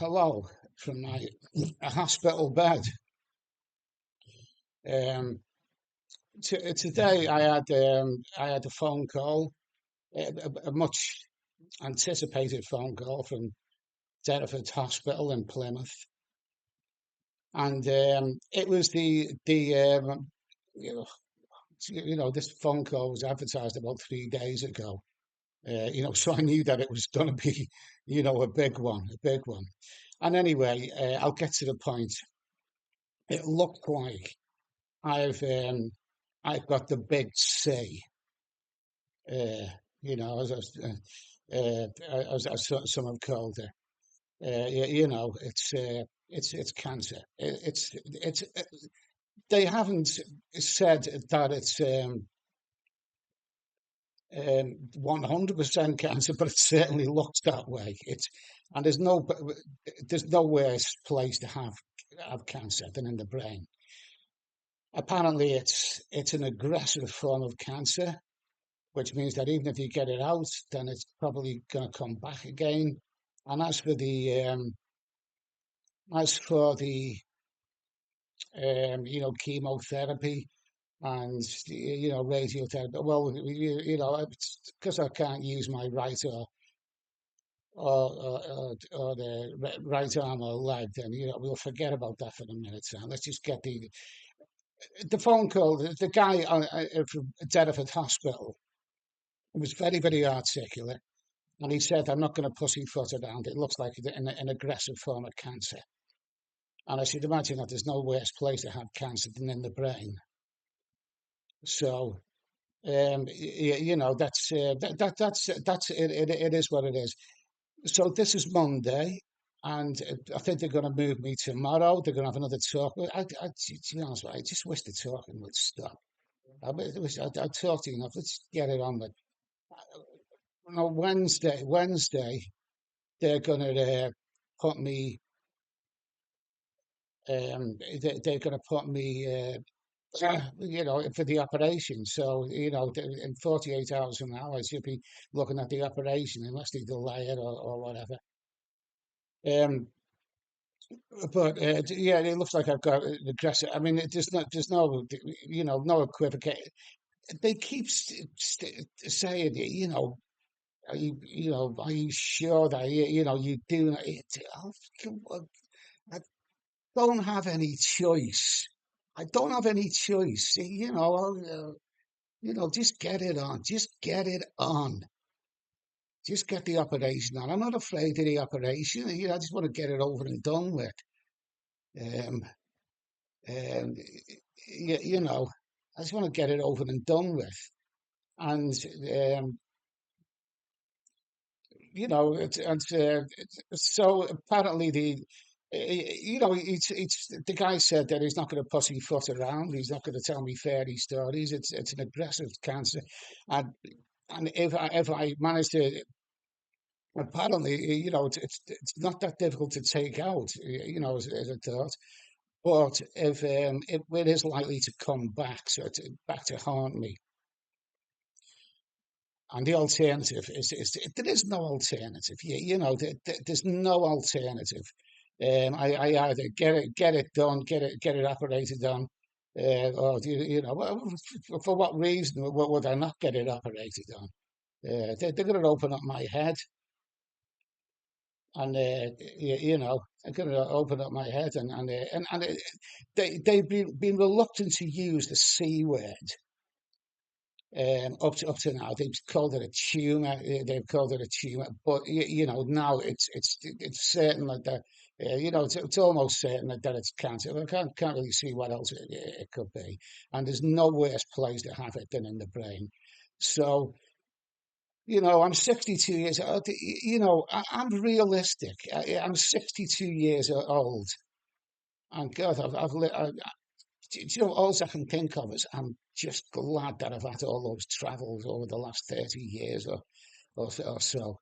Hello from my hospital bed. Um, Today I had a phone call, a much anticipated phone call from Derriford Hospital in Plymouth, and it was you know this phone call was advertised about 3 days ago. So I knew that it was going to be a big one, a big one. And anyway, I'll get to the point. It looked like I've um, I've got the big C, uh, as some have called it. It's cancer. They haven't said that it's 100% cancer, but it certainly looks that way. And there's no worse place to have cancer than in the brain. Apparently, it's an aggressive form of cancer, which means that even if you get it out, then it's probably going to come back again. And as for the chemotherapy and radiotherapy, well, because I can't use my right or the right arm or leg, then we'll forget about that for a minute. So let's just get the phone call. The guy from Derriford Hospital was very, very articulate. And he said, I'm not going to pussyfoot around. It looks like an aggressive form of cancer. And I should imagine that there's no worse place to have cancer than in the brain. So, that's it, it is what it is. So this is Monday, and I think they're going to move me tomorrow. They're going to have another talk. To be honest, I just wish the talking would stop. I talked enough. Let's get it on with. No, Wednesday, they're going to put me they're going to put me, for the operation. So, in 48 hours from now, I should be looking at the operation unless they delay it or whatever. Um, but yeah, it looks like I've got an aggressive. I mean, there's no, no equivocation. They keep saying, are you sure that you do? I don't have any choice. I don't have any choice. Just get it on. Just get it on. Just get the operation on. I'm not afraid of the operation. I just want to get it over and done with. Um, and I just want to get it over and done with. And um, so apparently the guy said that he's not going to pussyfoot around. He's not going to tell me fairy stories. It's an aggressive cancer, and if I manage to, apparently, it's not that difficult to take out, as I thought. But if it is likely to come back, so back to haunt me. And the alternative is there is no alternative. There's no alternative. I either get it done, get it operated on, or for what reason would I not get it operated on? They're going to open up my head, and they're going to open up my head, and they've been reluctant to use the C word. Up to now, they've called it a tumor. They've called it a tumor, but now it's certain that it's almost certain that it's cancer. I can't really see what else it could be, and there's no worse place to have it than in the brain. So I'm 62 years old. I'm realistic. I'm 62 years old, and God, all I can think of is I'm just glad that I've had all those travels over the last 30 years or so.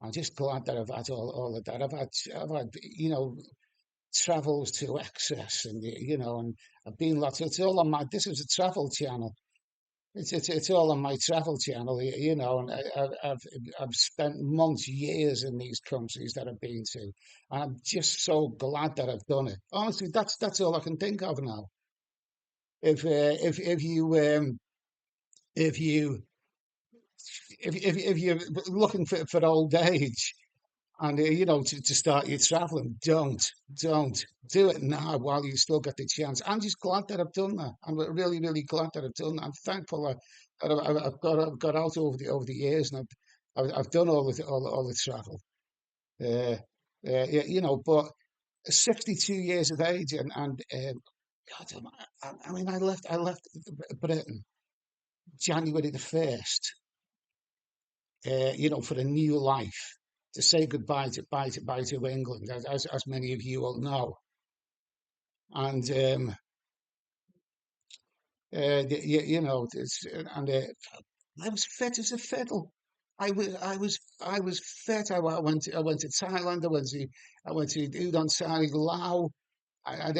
I'm just glad that I've had all of that. I've had travels to excess, and I've been lots. It's all on my. This is a travel channel, It's all on my travel channel, and I've spent months, years in these countries that I've been to, and I'm just so glad that I've done it. Honestly, that's all I can think of now. If you if you if you're looking for old age, and to start your traveling, don't do it now while you still got the chance. I'm just glad that I've done that. I'm really, really glad that I've done that. I'm thankful that I've got out over the years, and I've done all the travel. Uh, yeah, but 62 years of age, and God, I mean, I left Britain January 1st, for a new life, to say goodbye to England, as many of you will know. And I was fit as a fiddle. I was fit. I went to Thailand. I went to Udon Thani, Laos. I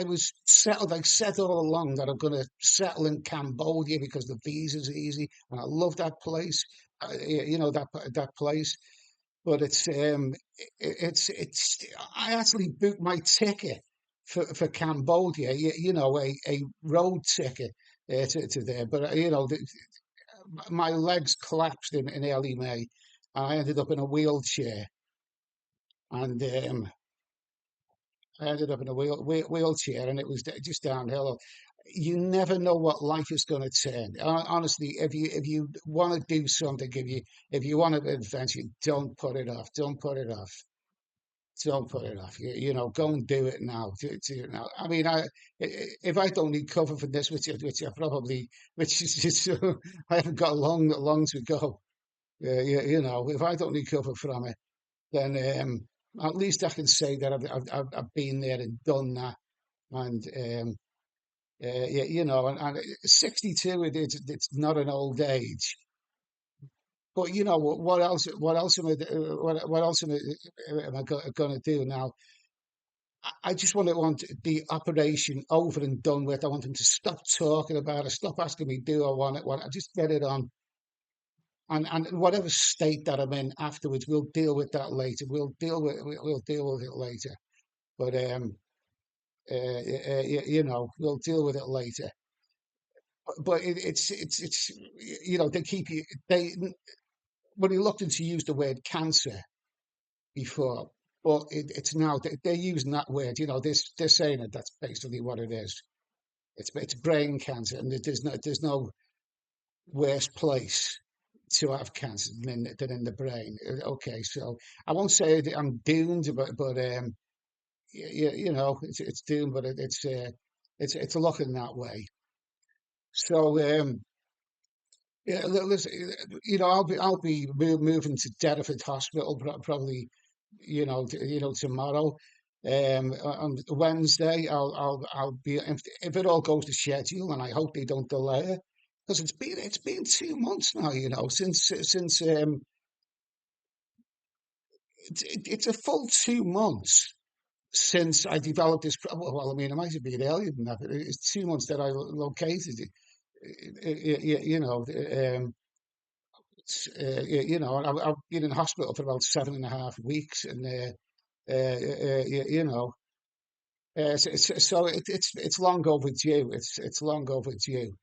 was settled. I said all along that I'm going to settle in Cambodia because the visa's easy, and I love that place. That place. But it's. I actually booked my ticket for Cambodia. A road ticket to there. But my legs collapsed in early May, and I ended up in a wheelchair. And I ended up in a wheelchair, and it was just downhill. You never know what life is going to turn. Honestly, if you want to do something, if you want to adventure, don't put it off. Don't put it off. Don't put it off. Go and do it now. Do it now. I mean, if I don't recover from this, which I probably, which is just, I haven't got long to go. If I don't recover from it, then at least I can say that I've been there and done that. And and 62, it's not an old age. But what else? What else am I going to do now? I just want the operation over and done with. I want them to stop talking about it, stop asking me, do I want it? I just get it on. And whatever state that I'm in afterwards, we'll deal with that later. We'll deal with it later. But we'll deal with it later. But they keep you. They When you looked into use the word cancer before, but it's now they're using that word. They're saying that that's basically what it is. It's brain cancer, and there's no worse place to have cancer than in the brain. Okay, so I won't say that I'm doomed, but it's doomed, but it's looking that way. So yeah, listen, I'll be moving to Deptford Hospital probably, tomorrow. On Wednesday, I'll be, if it all goes to schedule, and I hope they don't delay it, because it's been 2 months now, since it's a full 2 months since I developed this. Well, I mean, it might have been earlier than that, but it's 2 months that I located it. You know, I've been in hospital for about 7.5 weeks, and you know, so it's long overdue. It's long overdue.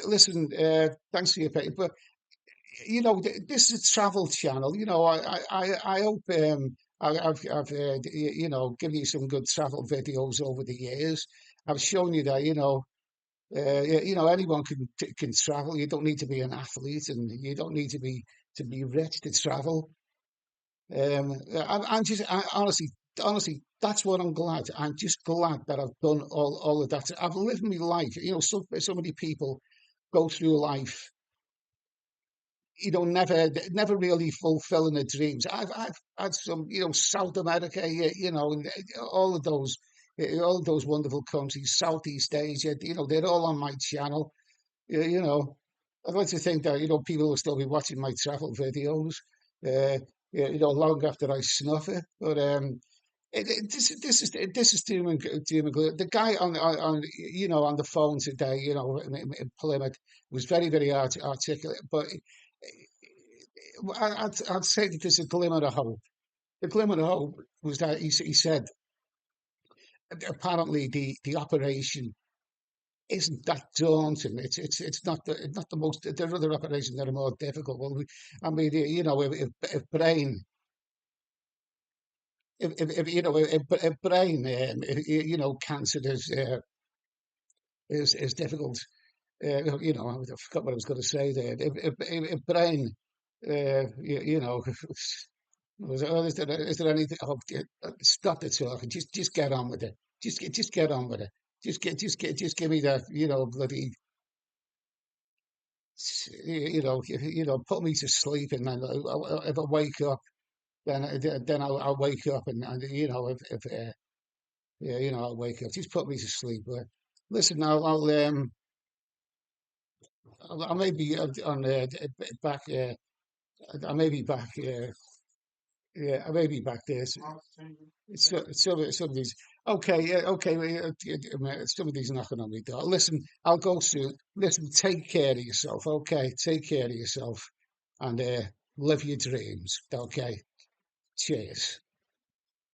Listen, thanks for your patience, but this is a travel channel. I hope I've given you some good travel videos over the years. I've shown you that anyone can travel. You don't need to be an athlete, and you don't need to be rich to travel. I'm just honestly, that's what I'm glad. I'm just glad that I've done all of that. I've lived my life. So many people go through life, never really fulfilling their dreams. I've had some, South America, and all of those wonderful countries, Southeast Asia. They're all on my channel. Yeah, I'd like to think that people will still be watching my travel videos. Uh, long after I snuff it. But This is doom and gloom. The guy on on the phone today, in Plymouth, was very articulate, but I'd say that there's a glimmer of hope. The glimmer of hope was that he said apparently the operation isn't that daunting. It's not the most. There are other operations that are more difficult. Well, I mean, if brain, if brain, cancer is difficult. I forgot what I was going to say there. If brain, is there anything? Oh, stop the talking. Just get on with it. Just get on with it. Just give me that. Bloody. Put me to sleep, and then if I wake up, then I'll wake up, and if yeah, I'll wake up. Just put me to sleep. Listen, I may be on back. I may be back. Yeah, I may be back there. Somebody's okay. Yeah, okay. Somebody's knocking on my door. Listen, I'll go soon. Listen, take care of yourself. Okay, take care of yourself, and live your dreams. Okay, cheers.